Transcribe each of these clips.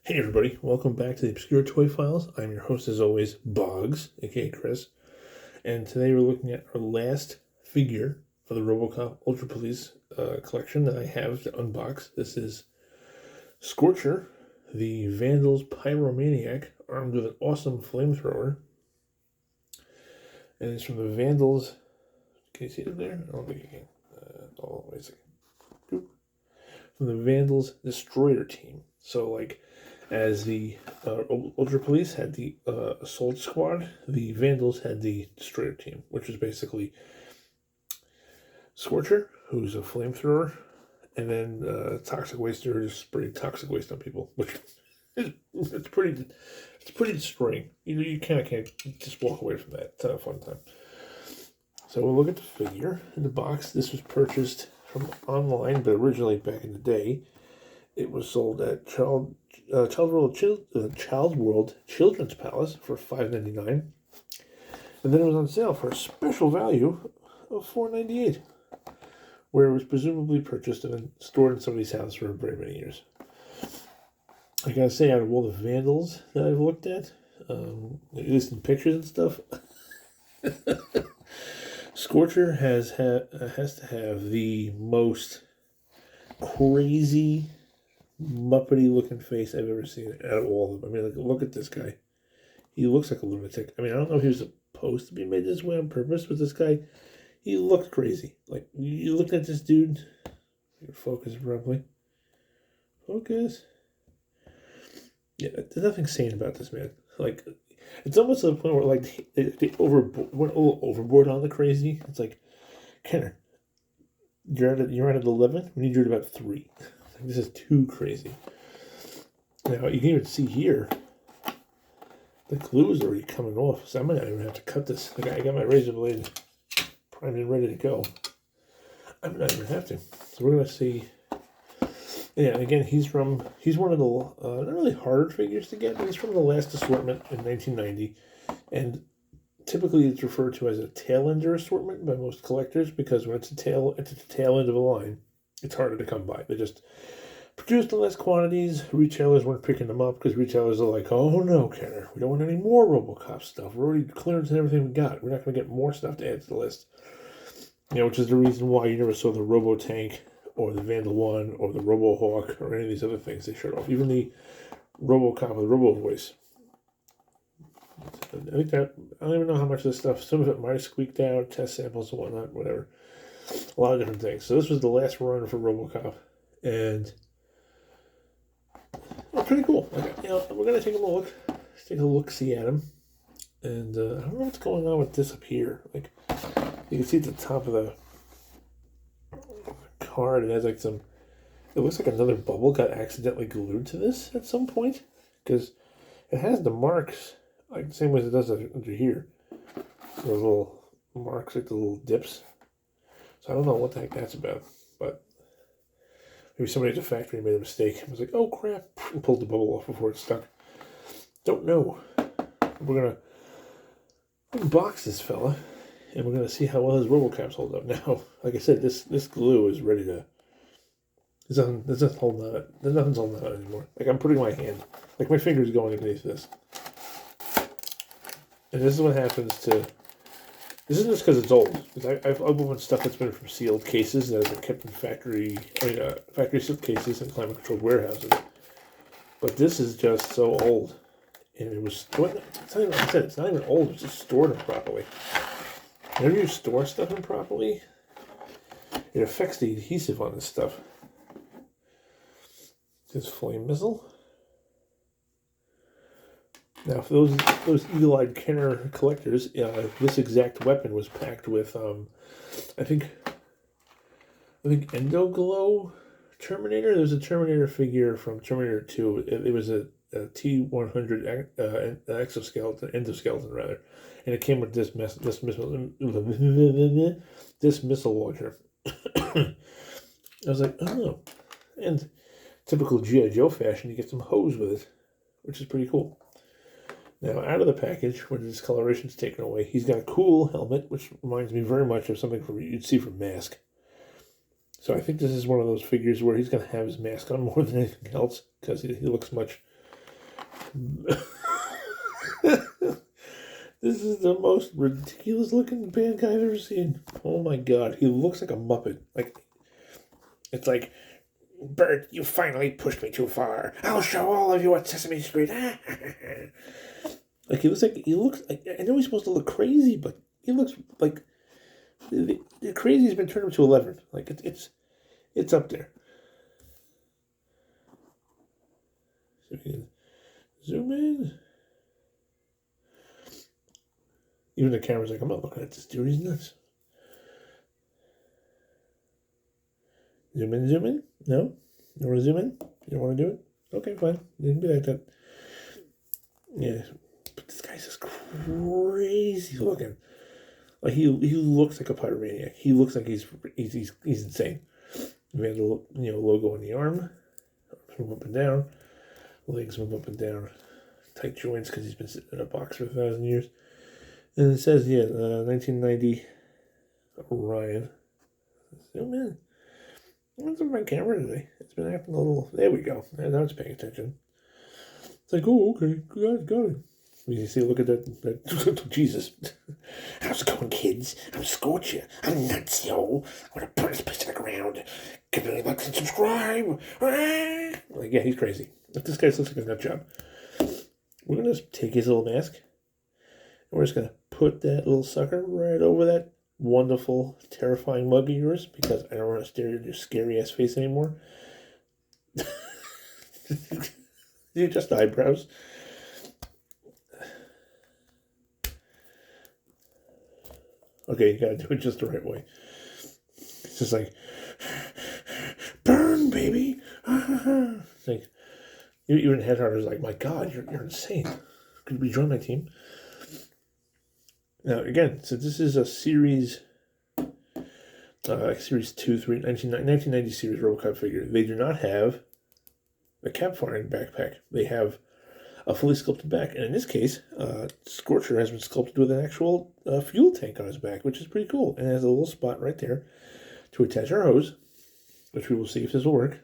Hey everybody, welcome back to the Obscure Toy Files. I'm your host as always, Boggs, aka Chris. And today we're looking at our last figure for the RoboCop Ultra Police collection that I have to unbox. This is Scorcher, the Vandals Pyromaniac, armed with an awesome flamethrower. And it's from the Vandals. Can you see it there? I don't think you can. Wait a second. From the Vandals Destroyer team. So, like, as the Ultra Police had the Assault Squad, the Vandals had the Destroyer team, which is basically Scorcher, who's a flamethrower, and then Toxic Waster, who just sprayed toxic waste on people, which is it's pretty destroying. You kind of can't just walk away from that. It's not a fun time. So we'll look at the figure in the box. This was purchased from online, but originally back in the day, it was sold at Child World Children's Palace for $5.99, and then it was on sale for a special value of $4.98, where it was presumably purchased and then stored in somebody's house for very many years. I gotta say, out of all the Vandals that I've looked at least in pictures and stuff, Scorcher has to have the most crazy, Muppety looking face I've ever seen out of all of them. I mean, like, look at this guy. He looks like a lunatic. I mean, I don't know if he was supposed to be made this way on purpose, but this guy, he looked crazy. Like, you look at this dude. Focus properly. Focus. Yeah, there's nothing sane about this man. Like, it's almost to the point where, like, they went a little overboard on the crazy. It's like, Kenner, you're at 11. We need you at about 3. This is too crazy. Now, you can even see here, the glue is already coming off, so I might not even have to cut this. Like, I got my razor blade primed and ready to go. I might not even have to. So we're going to see. Yeah, and again, he's one of the, not really harder figures to get, but he's from the last assortment in 1990. And typically it's referred to as a tail ender assortment by most collectors, because when it's the tail end of a line, it's harder to come by. They just produced in less quantities. Retailers weren't picking them up because retailers are like, oh no, Kenner, we don't want any more RoboCop stuff. We're already clearance and everything we got. We're not going to get more stuff to add to the list. Which is the reason why you never saw the Robo-Tank or the Vandal 1 or the Robo-Hawk or any of these other things they showed off. Even the RoboCop with Robo Voice. I don't even know how much of this stuff, some of it might have squeaked out, test samples and whatnot, whatever. A lot of different things. So this was the last run for RoboCop, and pretty cool. We're gonna take a look, see at him, and I don't know what's going on with this up here. Like, you can see at the top of the card, it has like some. It looks like another bubble got accidentally glued to this at some point, because it has the marks like the same way as it does under here. Those little marks, like the little dips. So I don't know what the heck that's about, but maybe somebody at the factory made a mistake. I was like, oh crap, and pulled the bubble off before it stuck. Don't know. We're going to unbox this fella, and we're going to see how well his RoboCops hold up. Now, like I said, this glue is ready to... There's nothing holding on it. There's nothing's holding on it anymore. Like, I'm putting my hand, like my finger's going underneath this. And this is what happens to... This isn't just because it's old. I've opened stuff that's been from sealed cases that have been kept in factory sealed cases and climate-controlled warehouses. But this is just so old, and it was. It's not even, like I said, it's not even old. It's just stored improperly. Whenever you store stuff improperly, it affects the adhesive on this stuff. This flame missile. Now, for those eagle-eyed Kenner collectors, this exact weapon was packed with, I think Endoglow Terminator. There's a Terminator figure from Terminator 2. It was a T-100 endoskeleton rather, and it came with this missile launcher. I was like, oh, and typical G.I. Joe fashion, you get some hose with it, which is pretty cool. Now, out of the package, when the discoloration is taken away, he's got a cool helmet, which reminds me very much of something you'd see from Mask. So I think this is one of those figures where he's going to have his mask on more than anything else, because he looks much This is the most ridiculous looking bad guy I've ever seen. Oh my god, he looks like a Muppet. Like, it's like, Bert, you finally pushed me too far. I'll show all of you at Sesame Street. Like, he looks like, I know he's supposed to look crazy, but he looks like, the crazy's been turned up to 11. Like, it's up there. So we can zoom in. Even the camera's like, I'm not looking at this dude, he's nuts. Zoom in, zoom in? No? You want to zoom in? You don't want to do it? Okay, fine. You can be like that. Yeah. But this guy's just crazy looking. Like, he looks like a Pirate Maniac. He looks like he's insane. We have the logo on the arm. Move up and down. Legs move up and down. Tight joints because he's been sitting in a box for 1,000 years. And it says, 1990 Orion. Zoom in. What's on my camera today? It's been acting a little... There we go. Now it's paying attention. It's like, oh, okay. Got it. You see, look at that. Jesus. How's it going, kids? I'm Scorcher. I'm nuts, yo. I'm going to burn this place to the ground. Give me a like and subscribe. Like, yeah, he's crazy. But this guy looks like a nut job. We're going to take his little mask. And we're just going to put that little sucker right over that wonderful, terrifying mug of yours, because I don't want to stare at your scary-ass face anymore. You're just eyebrows. Okay, you gotta do it just the right way. It's just like, burn, baby. It's like, even Headhunter's like, my God, you're insane. Could you join my team? Now, again, so this is a series, series 2, 3, 1990 series RoboCop figure. They do not have a cap firing backpack. They have a fully sculpted back. And in this case, Scorcher has been sculpted with an actual fuel tank on his back, which is pretty cool. And it has a little spot right there to attach our hose, which we will see if this will work.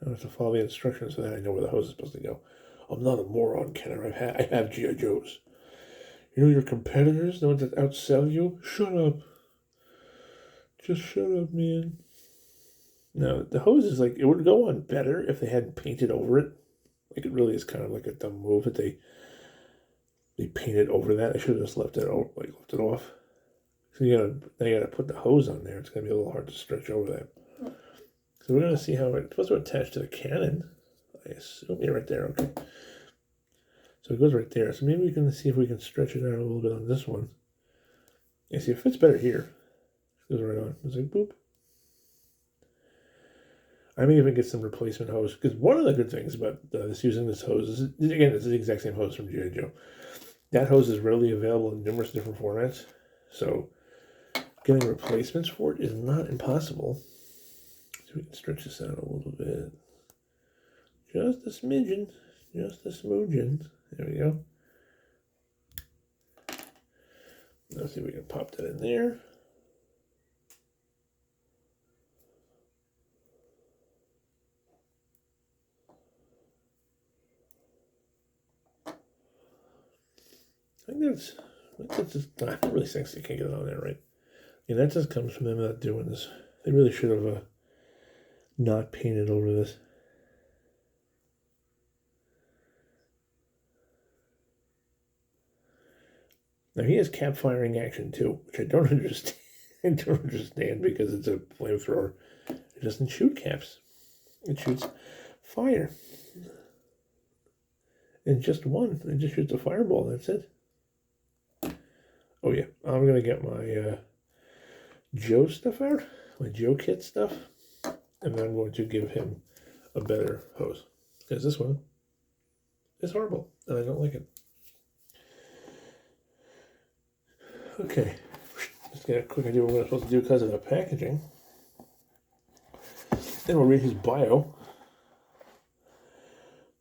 I have to follow the instructions so that I know where the hose is supposed to go. I'm not a moron, Kenner. I have G.I. Joes. You know your competitors, the ones that outsell you? Shut up. Just shut up, man. Now, the hose is like, it would go on better if they hadn't painted over it. Like, it really is kind of like a dumb move that they painted over that. I should have just left it off. So you gotta put the hose on there. It's gonna be a little hard to stretch over that. So we're gonna see how it's supposed to attach to the cannon. I assume right there, okay. So it goes right there. So maybe we can see if we can stretch it out a little bit on this one. Yeah, see, it fits better here. It goes right on. It's like, boop. I may even get some replacement hose, because one of the good things about using this hose is, again, it's the exact same hose from G.I. Joe. That hose is readily available in numerous different formats, so getting replacements for it is not impossible. So we can stretch this out a little bit. Just a smidgen. Just a smoogen. There we go. Let's see if we can pop that in there. I think that's just really sexy. Can't get it on there, right? Yeah, that just comes from them not doing this. They really should have not painted over this. Now he has cap firing action too, which I don't understand. I don't understand because it's a flamethrower. It doesn't shoot caps. It shoots fire. And just one. It just shoots a fireball. That's it. Oh yeah, I'm going to get my Joe stuff out, my Joe kit stuff, and then I'm going to give him a better hose. Because this one is horrible, and I don't like it. Okay, let's get a quick idea of what I'm supposed to do because of the packaging. Then we'll read his bio.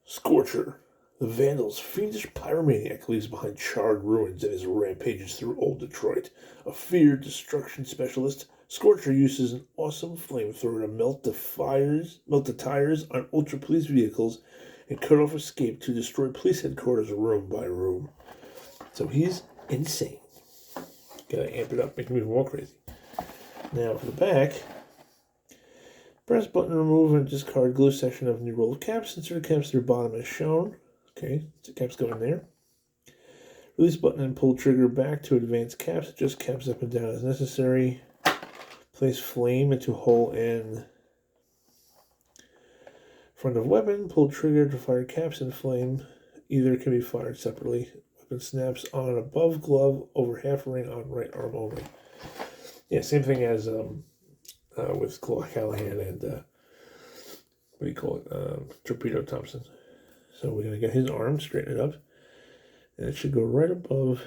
Scorcher. The Vandal's fiendish pyromaniac leaves behind charred ruins in his rampages through old Detroit. A feared destruction specialist, Scorcher uses an awesome flamethrower to melt the tires on Ultra Police vehicles and cut off escape to destroy police headquarters room by room. So he's insane. Gotta amp it up, make him even more crazy. Now for the back, press button to remove and discard glue section of new roll of caps. Insert caps through bottom as shown. Okay, so caps go in there. Release button and pull trigger back to advance caps. Adjust caps up and down as necessary. Place flame into hole in front of weapon. Pull trigger to fire caps and flame. Either can be fired separately. Weapon snaps on above glove over half ring on right arm only. Yeah, same thing as with Claw Callahan and what do you call it? Torpedo Thompson. So we're gonna get his arm, straighten it up, and it should go right above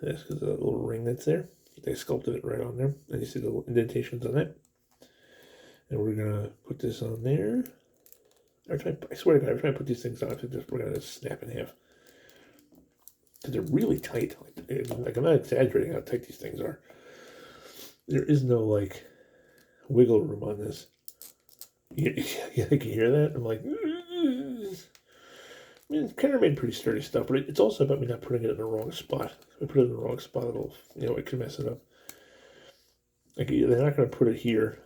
this because of that little ring that's there. They sculpted it right on there, and you see the little indentations on it. And we're gonna put this on there. I swear to God, every time I put these things on, we're gonna just snap in half because they're really tight. Like I'm not exaggerating how tight these things are. There is no like wiggle room on this. You can hear that? I'm like, I mean, it's kind of made pretty sturdy stuff, but it's also about me not putting it in the wrong spot. If I put it in the wrong spot, it'll, it can mess it up. Like, they're not going to put it here.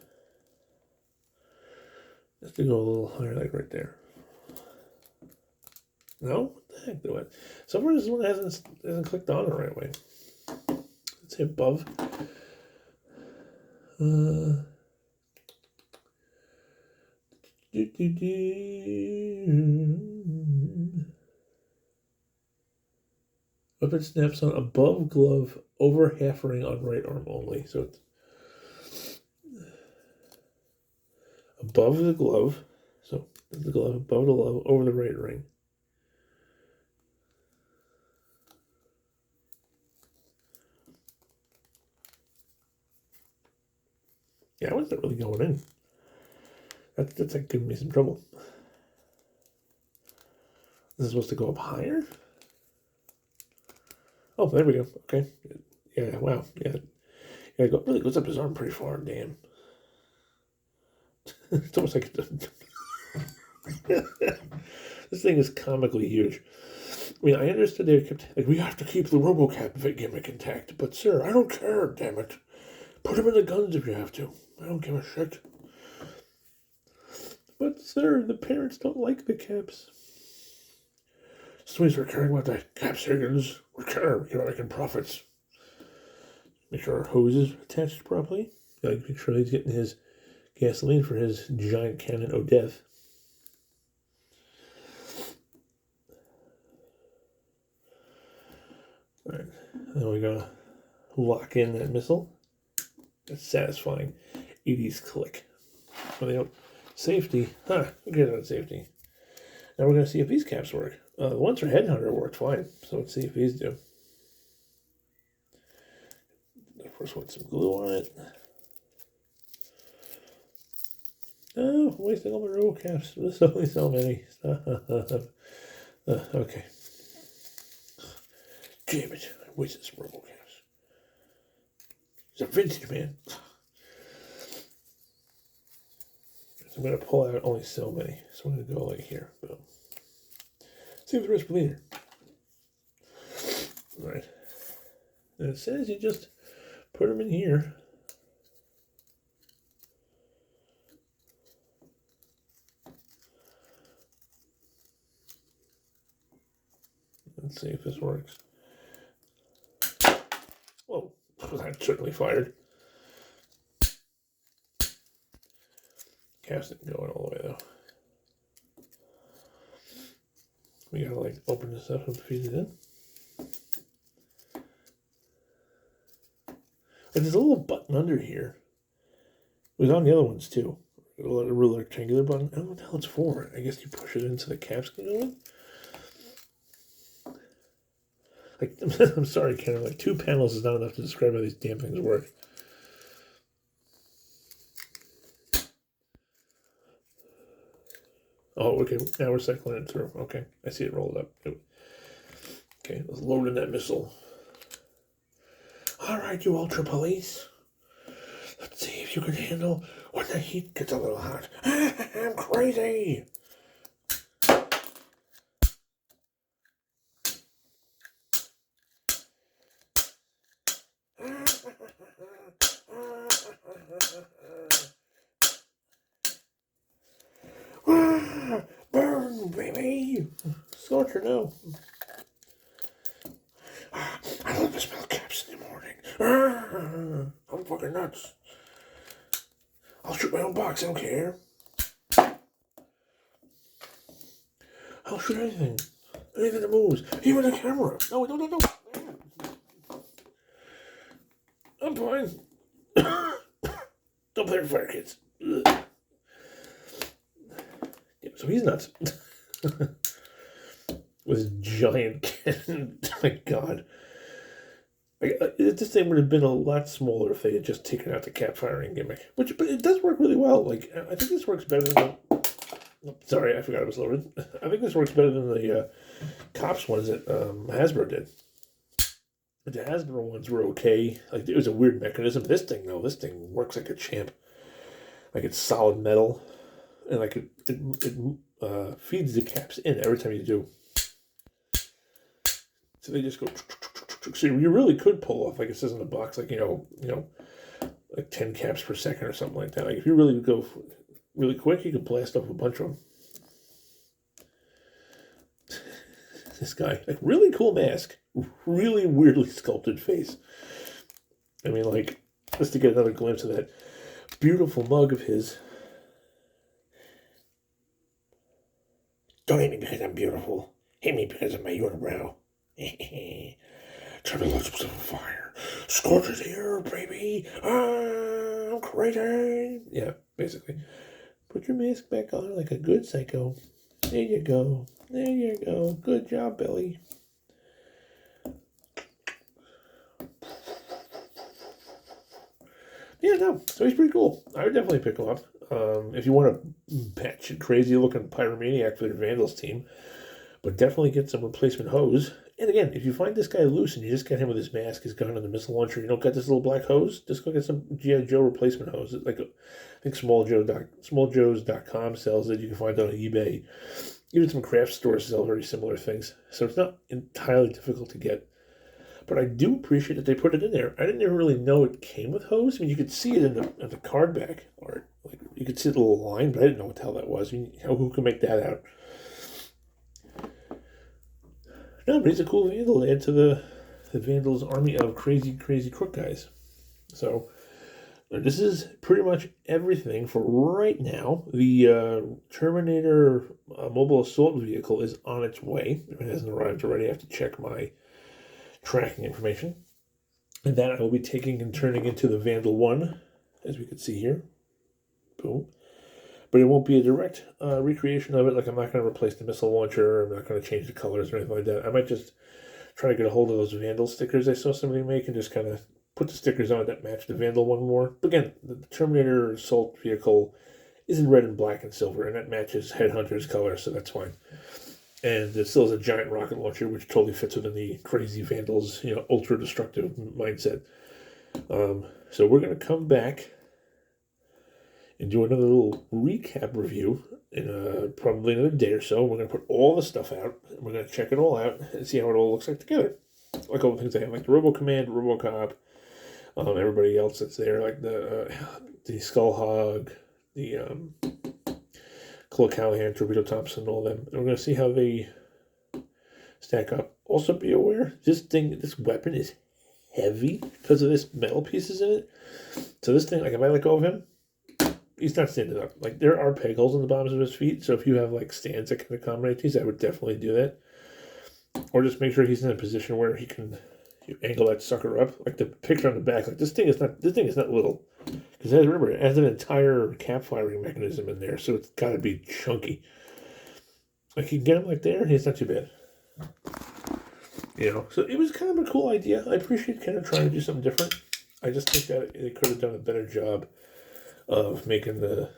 Just to go a little higher, like right there. No? What the heck do I? Somewhere this one hasn't clicked on the right way. Let's hit above. Weapon snaps on above glove over half ring on right arm only. So it's above the glove. So the glove above the glove over the right ring. Yeah, I wasn't really going in. That's like giving me some trouble. This is supposed to go up higher? Oh, there we go. Okay. Yeah, wow. Yeah, it really goes up his arm pretty far, damn. It's almost like this thing is comically huge. I mean, I understood they kept, like, we have to keep the RoboCop gimmick intact, but sir, I don't care, damn it. Put him in the guns if you have to. I don't give a shit. But, sir, the parents don't like the caps. Somebody's we're caring about the caps, Higgins. We're caring, making profits. Make sure our hose is attached properly. Like, make sure he's getting his gasoline for his giant cannon of death. Alright, then we gotta lock in that missile. That's satisfying. 80s click. When they don't. Safety. Huh, get on safety. Now we're going to see if these caps work. The ones for Headhunter worked fine. So let's see if these do. First one, some glue on it. Oh, I'm wasting all my RoboCaps. There's only so many. Okay. Damn it. I wasted some RoboCaps. It's a vintage man. I'm going to pull out only so many. So I'm going to go like here. Boom. See if the rest bleeder. Alright. And it says you just put them in here. Let's see if this works. Whoa. That certainly fired. Caps isn't going all the way though. We gotta like open this up and feed it in. And there's a little button under here. It was on the other ones too. A real rectangular button. I don't know what the hell it's for. I guess you push it in so the caps can go in. Like, I'm sorry, Ken. Like 2 panels is not enough to describe how these damn things work. Oh, okay. Now we're cycling it through. Okay, I see it rolled up. Okay, let's load in that missile. All right, you Ultra Police. Let's see if you can handle when the heat gets a little hot. I'm crazy. me! Scorcher, no. I love to smell caps in the morning. I'm fucking nuts. I'll shoot my own box, I don't care. I'll shoot anything. Anything that moves. Even the camera. No. I'm fine. Don't play with fire, kids. Yeah, so he's nuts. With his giant cannon. Oh my God. This thing would have been a lot smaller if they had just taken out the cap firing gimmick. But it does work really well. Like, I think this works better than the... Sorry, I forgot it was loaded. I think this works better than the Cops ones that Hasbro did. The Hasbro ones were okay. Like, it was a weird mechanism. This thing works like a champ. Like, it's solid metal. And, like, it feeds the caps in every time you do. So they just go... So you really could pull off, like it says in the box, like, like 10 caps per second or something like that. Like, if you really go really quick, you could blast off a bunch of them. This guy, like, really cool mask. Really weirdly sculpted face. I mean, like, just to get another glimpse of that beautiful mug of his. Don't hate me because I'm beautiful. Hate me because of my unibrow. Turn the lights on fire. Scorcher's here, baby. I'm crazy. Yeah, basically. Put your mask back on like a good psycho. There you go. There you go. Good job, Billy. Yeah, no. So he's pretty cool. I would definitely pick him up. If you want a batshit crazy looking Pyro Maniac for your Vandals team. But definitely get some replacement hose. And again, if you find this guy loose and you just get him with his mask, his gun, and the missile launcher, you don't got this little black hose, just go get some G.I. Joe replacement hose. Like, I think smalljoes.com sells it. You can find it on eBay. Even some craft stores sell very similar things. So it's not entirely difficult to get. But I do appreciate that they put it in there. I didn't even really know it came with hose. I mean, you could see it in the card back art. Like, you could see the little line, but I didn't know what the hell that was. I mean, who can make that out? No, but he's a cool Vandal to add to the Vandals army of crazy crook guys. So, this is pretty much everything for right now. The Terminator mobile assault vehicle is on its way. If it hasn't arrived already, I have to check my tracking information. And that I will be taking and turning into the Vandal 1, as we can see here. Boom. But it won't be a direct recreation of it. Like, I'm not going to replace the missile launcher. I'm not going to change the colors or anything like that. I might just try to get a hold of those Vandal stickers I saw somebody make and just kind of put the stickers on it that match the Vandal one more. But again, the Terminator assault vehicle is in red and black and silver, and that matches Headhunter's color, so that's fine. And it still has a giant rocket launcher, which totally fits within the crazy Vandals, ultra-destructive mindset. So we're going to come back and do another little recap review in probably another day or so. We're going to put all the stuff out, and we're going to check it all out and see how it all looks like together. Like all the things I have, like the RoboCommand, RoboCop, everybody else that's there, like the Skull Hog, the Claw Callahan, Torpedo Thompson, all them. And we're going to see how they stack up. Also be aware, this weapon is heavy because of this metal pieces in it. So this thing, like if I let go of him, he's not standing up. Like, there are peg holes in the bottoms of his feet, so if you have, like, stands that can accommodate these, I would definitely do that. Or just make sure he's in a position where he can angle that sucker up. Like the picture on the back, like, this thing is not little. Because, remember, it has an entire cap firing mechanism in there, so it's got to be chunky. Like, you can get him like there, and he's not too bad. So it was kind of a cool idea. I appreciate kind of trying to do something different. I just think that they could have done a better job of making the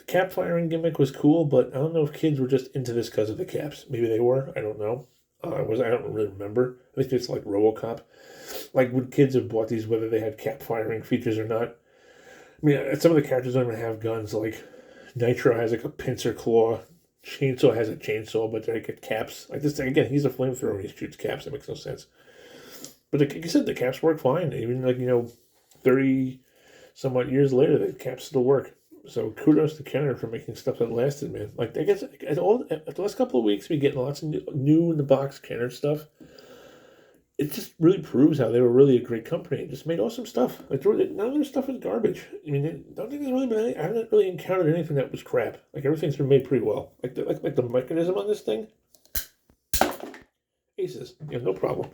cap firing gimmick was cool, but I don't know if kids were just into this because of the caps. Maybe they were. I don't know. I don't really remember. I think it's like RoboCop. Like, would kids have bought these whether they had cap firing features or not? I mean, some of the characters don't even have guns. Like Nitro has like a pincer claw. Chainsaw has a chainsaw, but they get caps. Like this thing again, he's a flamethrower and he shoots caps. That makes no sense. But like you said, the caps work fine. Even 30 somewhat years later, the caps still work. So kudos to Kenner for making stuff that lasted, man. Like, I guess at the last couple of weeks, we getting lots of new in the box Kenner stuff. It just really proves how they were really a great company and just made awesome stuff. Like, none of their stuff is garbage. I mean, I don't think there's really been I haven't really encountered anything that was crap. Like, everything's been made pretty well. Like the mechanism on this thing, aces. No problem.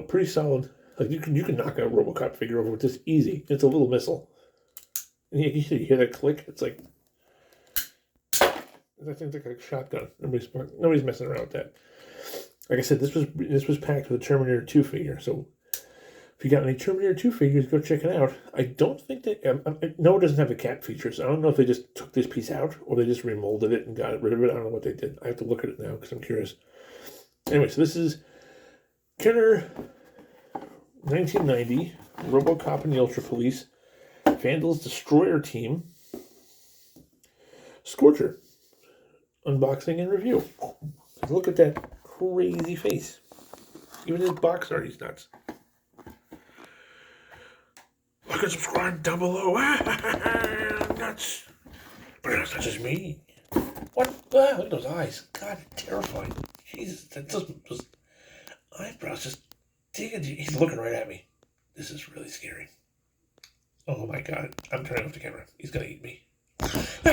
Pretty solid. Like, you can knock a RoboCop figure over with this easy. It's a little missile. And you hear that click? It's like, that thing's like a shotgun. Nobody's messing around with that. Like I said, this was packed with a Terminator 2 figure. So if you got any Terminator 2 figures, go check it out. I don't think that no, it doesn't have the cat features. I don't know if they just took this piece out or they just remolded it and got rid of it. I don't know what they did. I have to look at it now because I'm curious. Anyway, so this is Kenner 1990 RoboCop and the Ultra Police Vandal's Destroyer Team Scorcher unboxing and review. Look at that crazy face. Even his box art, he's nuts. Like and subscribe down below. Nuts. But that's not just me. What? Look at those eyes. God, terrifying. Jesus, that just eyebrows just digging. He's looking right at me. This is really scary. Oh my God. I'm turning off the camera. He's gonna eat me.